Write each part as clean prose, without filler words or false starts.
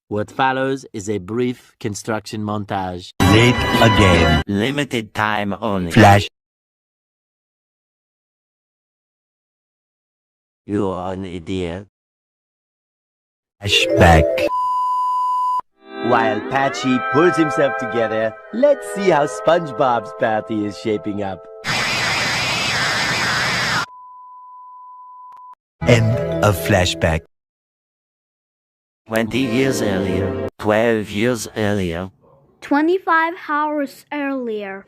What follows is a brief construction montage. Late again. Limited time only. Flash. You are an idiot. Flashback. While Patchy pulls himself together, let's see how SpongeBob's party is shaping up. End of flashback. 20 years earlier. 12 years earlier. 25 hours earlier.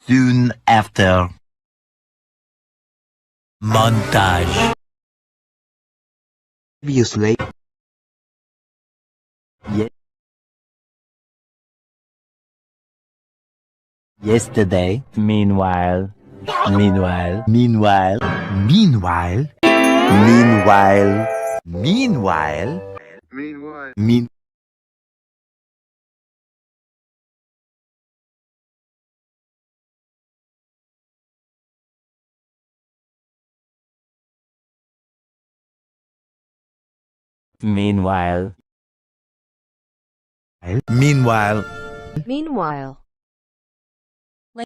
Soon after. Montage. Previously. Yesterday. Meanwhile. Meanwhile. Meanwhile. Meanwhile. Meanwhile. Meanwhile.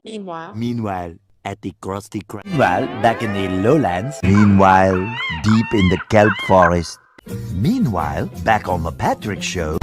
Meanwhile. Meanwhile. At the Krusty Krab. Meanwhile, back in the lowlands. Meanwhile, deep in the kelp forest. Meanwhile, back on the Patrick Show.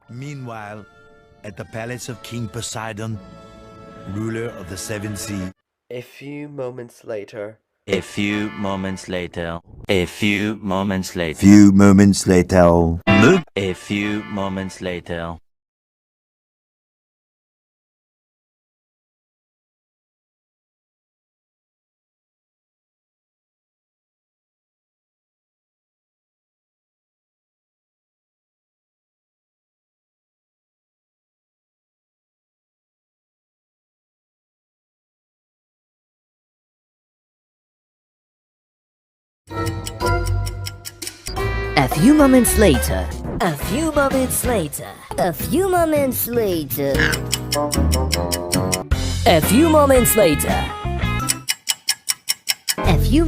Meanwhile, at the palace of King Poseidon, ruler of the seven seas. A few moments later. A few moments later. A few moments later. Few moments later. A few moments later. A few moments later. A few moments later. A few moments later. A few moments later. A few moments later. A few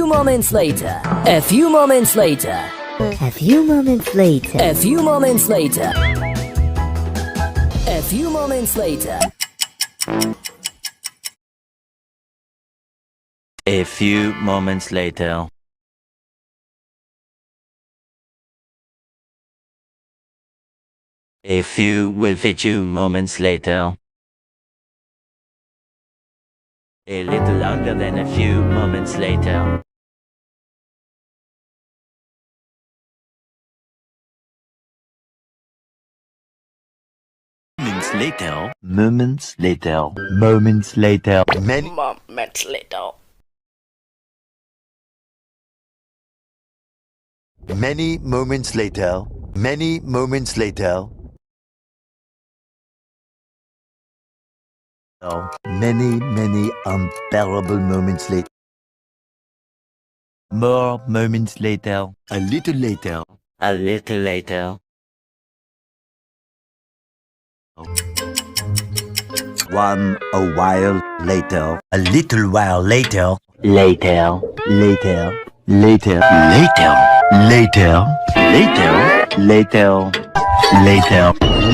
moments later. A few moments later. A few moments later. A few moments later. A few moments later. A few moments later. A few moments later. A little longer than a few moments later. Moments later. Moments later. Moments later. Many Moments later. Many moments later. Many moments later. Many unbearable moments later. More moments later. A little later. A little later. A while later. A little while later. Later. Later. Later. Later. Later. Later. Later.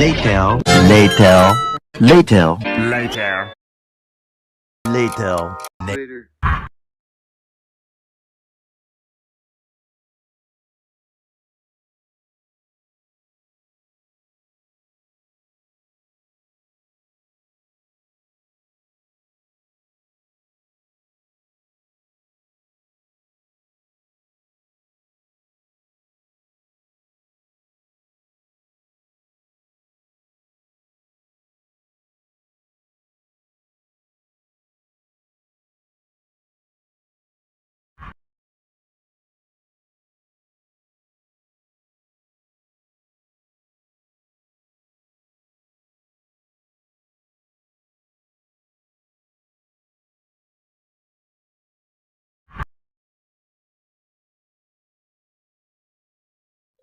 Later. Later. Later. Later. Later. Later.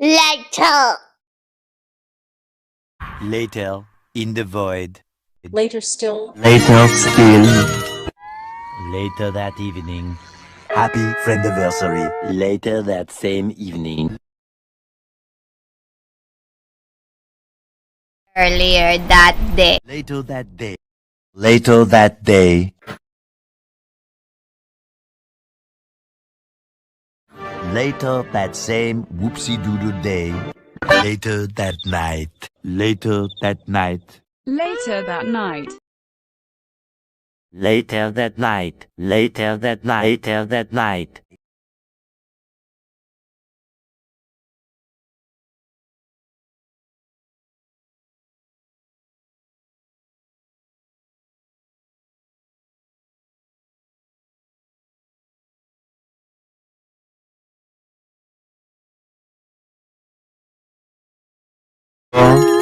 Later. Later, in the void. Later still. Later still. Later that evening. Happy friendiversary. Later that same evening. Earlier that day. Later that day. Later that day. Later that same whoopsie-doodle day. Later that night. Later that night. Later that night. Later that night. Later that night. Later that night.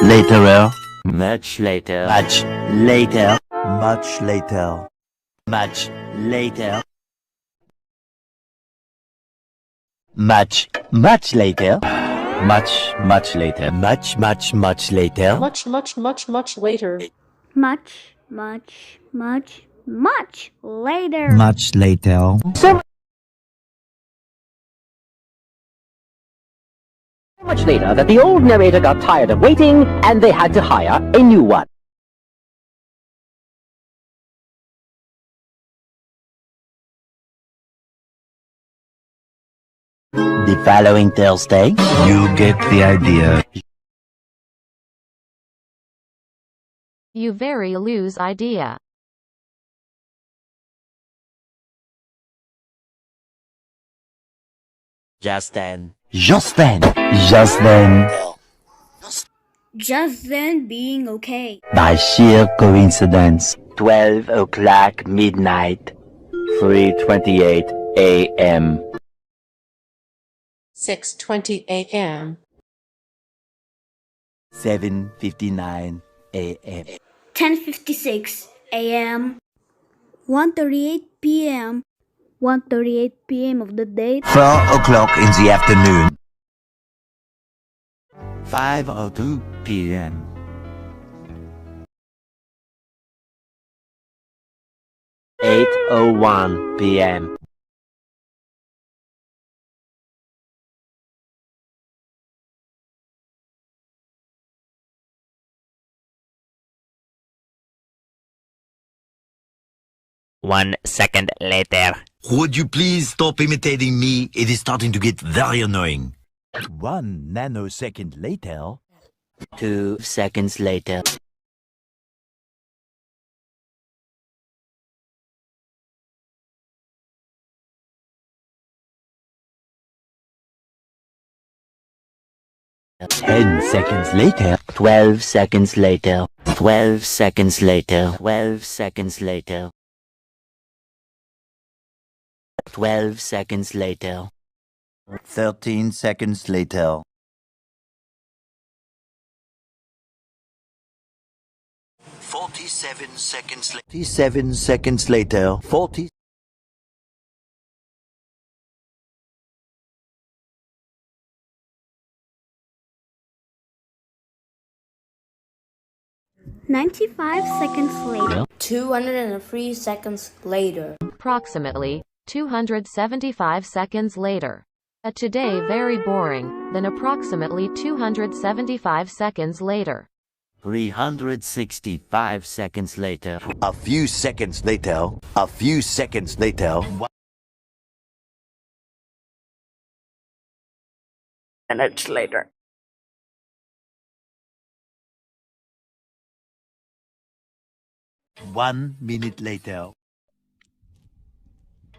Later. Much later. Much Later. Much later. Much later. Much Much later. much later. Much later. Much later. Much later. Much later. So much later that the old narrator got tired of waiting and they had to hire a new one. The following Thursday. You get the idea. You very lose idea. Just then. Just then. Just then. Just then being okay. By sheer coincidence. 12 o'clock midnight. 3:28 a.m. 6:20 a.m. 7:59 a.m. 10:56 a.m. 1:38 p.m. 1:38 p.m. of the day. 4 o'clock in the afternoon. 5:02 p.m. 8:01 p.m. 1 second later. Would you please stop imitating me? It is starting to get very annoying. 1 nanosecond later. 2 seconds later. 10 seconds later. 12 seconds later. 12 seconds later. 12 seconds later. 12 seconds later. 13 seconds later. 47 seconds later. 47 seconds later. 40. 95 seconds later. 203 seconds later. Approximately 275 seconds later. A today very boring, then approximately 275 seconds later. 365 seconds later. A few seconds later. A few seconds later. Minutes later. 1 minute later.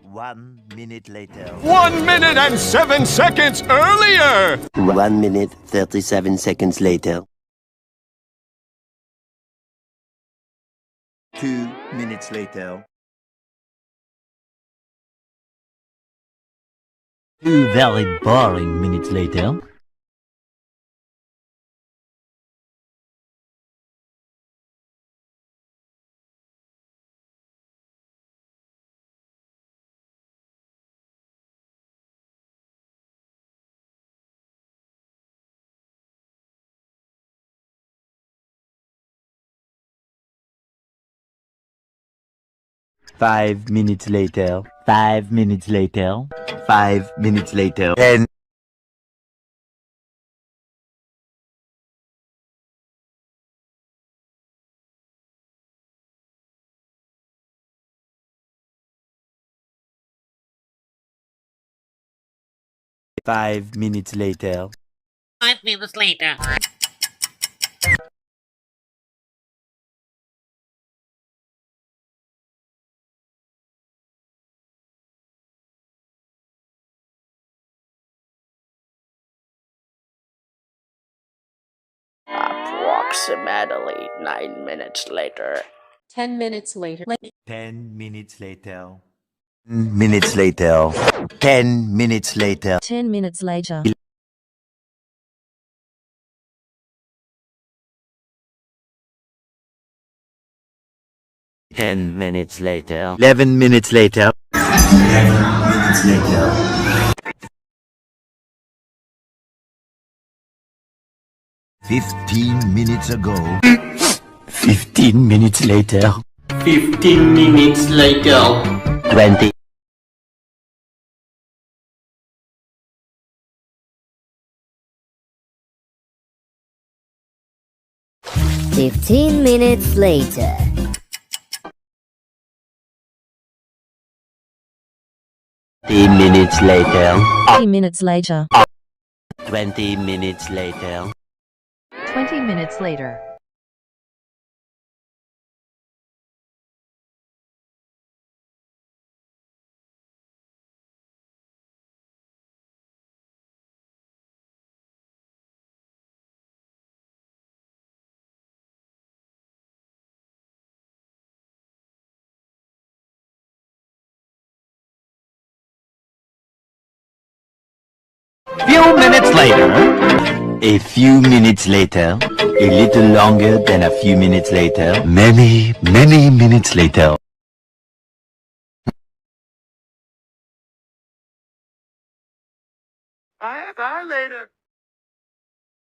1 minute later. 1 minute and 7 seconds earlier! 1 minute, 37 seconds later. 2 minutes later. 2 very boring minutes later. 5 minutes later. 5 minutes later. 5 minutes later. 10. Five minutes later. 5 minutes later. Approximately 9 minutes later. 10 minutes later. 10 minutes later. 10 minutes later. 10 minutes later. 10 minutes later. 10 minutes later. 11 minutes later. 11 minutes later. 15 minutes ago. 15 minutes later. 15 minutes later. 20. 15 minutes later. 10 minutes later. 30 minutes later. 20 minutes later. 20 minutes later. Few minutes later. A few minutes later. A little longer than a few minutes later. Many, many minutes later. Bye later.